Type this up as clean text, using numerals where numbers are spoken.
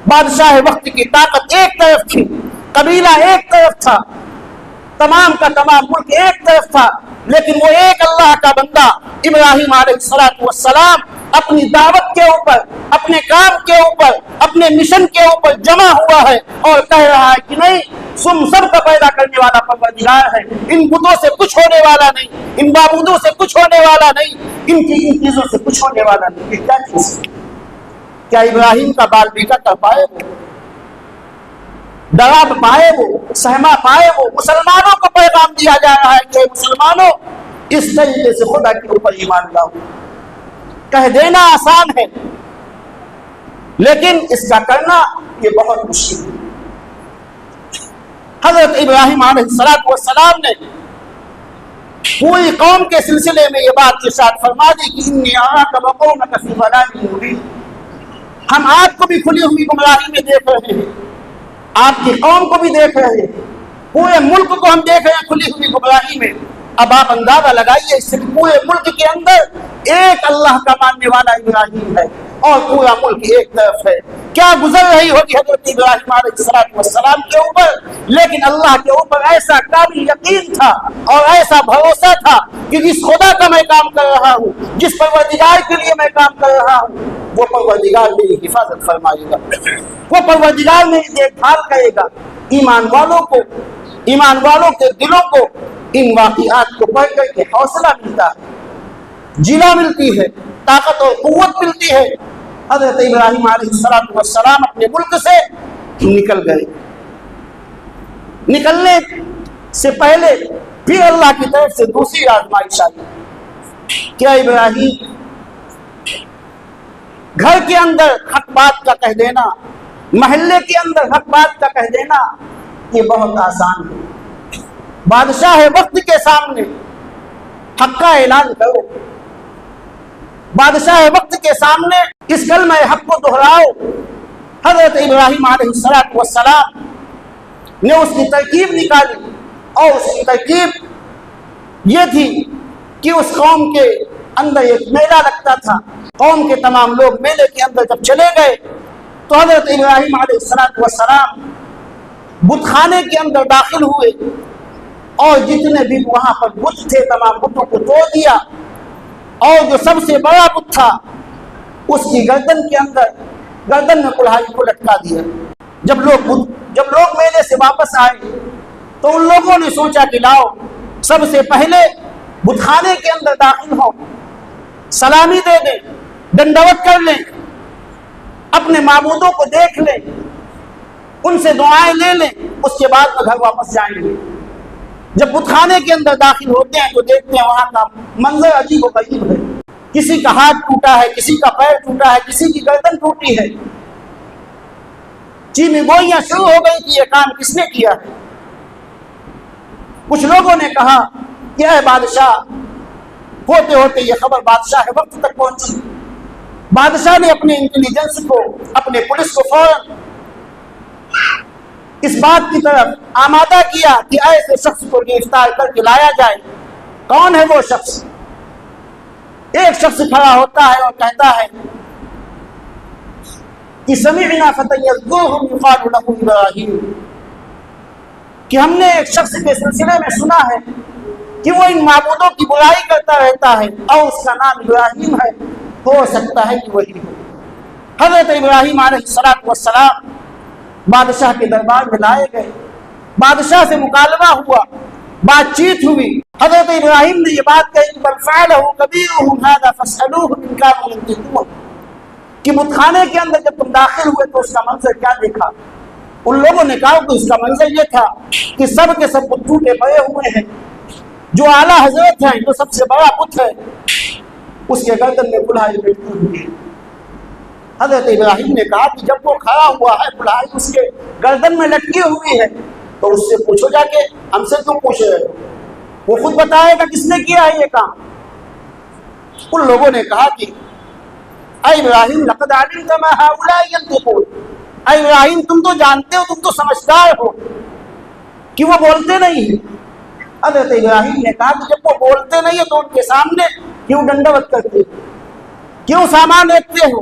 بادشاہ وقت کی طاقت ایک طرف تھی، قبیلہ ایک طرف تھا، تمام کا تمام ملک ایک طرف تھا، لیکن وہ ایک اللہ کا بندہ ابراہیم علیہ السلام اپنی دعوت کے اوپر، اپنے کام کے اوپر، اپنے مشن کے اوپر جمع ہوا ہے اور کہہ رہا ہے کہ نہیں، تم سب کا پیدا کرنے والا پروردگار ہے، ان بتوں سے کچھ ہونے والا نہیں، ان معبودوں سے کچھ ہونے والا نہیں، ان چیزوں سے کچھ ہونے والا نہیں۔ یہ کیا چیز؟ کیا ابراہیم کا بال بیٹا کر پائے وہ؟ ڈرا پائے وہ؟ سہما پائے وہ؟ مسلمانوں کو پیغام دیا جا رہا ہے کہ مسلمانوں اس طریقے سے خدا کے اوپر ایمان لاؤ۔ کہہ دینا آسان ہے، لیکن اس کا کرنا یہ بہت مشکل ہے۔ حضرت ابراہیم علیہ السلام نے پوری قوم کے سلسلے میں یہ بات ارشاد فرما دی کہ انی اراک وقومک فی ضلال مبین، ہم آپ کو بھی کھلی ہوئی گمراہی میں دیکھ رہے ہیں، آپ کی قوم کو بھی دیکھ رہے ہیں، پورے ملک کو ہم دیکھ رہے ہیں کھلی ہوئی گمراہی میں۔ اب آپ اندازہ لگائیے اس سے پورے ملک کے اندر ایک اللہ کا ماننے والا ابراہیم ہے اور پورا ملک ایک طرف ہے، کیا گزر رہی ہوگی حضرت ابراہیم علیہ السلام کے اوپر، لیکن اللہ کے اوپر ایسا کامل یقین تھا اور ایسا بھروسہ تھا کہ جس خدا کا میں کام کر رہا ہوں، جس پروردگار کے لیے میں کام کر رہا ہوں، وہ پروردگار میری حفاظت فرمائے گا، وہ پروردگار میری دیکھ بھال کرے گا۔ ایمان والوں کے دلوں کو ان واقعات کو پڑھ کر کے حوصلہ ملتا ہے، جلا ملتی ہے، طاقت اور قوت ملتی ہے۔ حضرت ابراہیم علیہ السلام اپنے ملک سے نکل گئے، نکلنے سے پہلے پھر اللہ کی طرف سے دوسری آزمائش آئی۔ کیا ابراہیم، گھر کے اندر حق بات کا کہہ دینا، محلے کے اندر حق بات کا کہہ دینا یہ بہت آسان ہے، بادشاہ وقت کے سامنے حق کا اعلان کرو، بادشاہ وقت کے سامنے اس کلمہ حق کو دہراؤ۔ حضرت ابراہیم علیہ السلام نے اس کی ترکیب نکالی اور اس کی ترکیب یہ تھی کہ اس قوم کے اندر ایک میلہ لگتا تھا، قوم کے تمام لوگ میلے کے اندر جب چلے گئے تو حضرت ابراہیم علیہ السلام بت خانے کے اندر داخل ہوئے اور جتنے بھی وہاں پر بت تھے تمام بتوں کو توڑ دیا اور جو سب سے بڑا بت تھا اس کی گردن کے اندر، گردن میں کلہاڑی کو لٹکا دیا۔ جب لوگ میلے سے واپس آئے تو ان لوگوں نے سوچا کہ لاؤ سب سے پہلے بت خانے کے اندر داخل ہو، سلامی دے دیں، دنڈوت کر لیں، اپنے معبودوں کو دیکھ لیں، ان سے دعائیں لے لیں، اس کے بعد وہ گھر واپس جائیں گے۔ جب بت خانے کے اندر داخل ہوتے ہیں تو دیکھتے ہیں وہاں کا منظر عجیب و غریب ہے، کسی کا ہاتھ ٹوٹا ہے، کسی کا پیر ٹوٹا ہے، کسی کی گردن ٹوٹی ہے۔ چینی گوئیاں شروع ہو گئی کہ یہ کام کس نے کیا ہے۔ کچھ لوگوں نے کہا کہ اے بادشاہ، ہوتے ہوتے یہ خبر بادشاہ وقت تک پہنچی، بادشاہ نے اپنے انٹیلیجنس کو، اپنے پولیس کو فوراً اس بات کی طرف آمادہ کیا کہ ایسے شخص کو گرفتار کر کے لایا جائے۔ کون ہے وہ شخص؟ ایک شخص کھڑا ہوتا ہے اور کہتا ہے کہ سمعنا فتى يذكرهم يقال له ابراہیم، کہ ہم نے ایک شخص کے سلسلے میں سنا ہے کہ وہ ان معبودوں کی برائی کرتا رہتا ہے اور اس کا نام ابراہیم ہے، ہو سکتا ہے کہ وہی ہو۔ حضرت ابراہیم علیہ السلام بادشاہ کے دربار میں لائے گئے، بادشاہ سے مکالمہ ہوا، بات چیت ہوئی۔ حضرت ابراہیم نے یہ بات کہی کہ بل فعلہ کبیرہم ھذا فاسألوہ ان کانوا ینطقون، کہ بت خانے کے اندر جب تم داخل ہوئے تو اس کا منظر کیا دیکھا؟ ان لوگوں نے کہا کہ اس کا منظر یہ تھا کہ سب کے سب بت ٹوٹے پڑے ہوئے ہیں، جو اعلیٰ حضرت ہیں، جو سب سے بڑا بت ہے، اس کے گردن میں کلہاڑی لٹکی ہوئی ہے۔ حضرت ابراہیم نے کہا کہ جب وہ کھڑا ہوا ہے، کلہاڑی اس کے گردن میں لٹکی ہوئی ہے، تو اس سے پوچھو جا کے، ہم سے کیوں پوچھ رہے ہو؟ وہ خود بتائے گا کس نے کیا ہے یہ کام۔ ان لوگوں نے کہا کہ اے ابراہیم لقد علمت ما هؤلاء ينطقون، اے ابراہیم تم تو جانتے ہو، تم تو سمجھدار ہو کہ وہ بولتے نہیں ہیں۔ حضرت ابراہیم نے کہا کہ جب وہ بولتے نہیں ہیں تو ان کے سامنے کیوں ڈنڈوت کرتے ہو، کیوں سامان رکھتے ہو،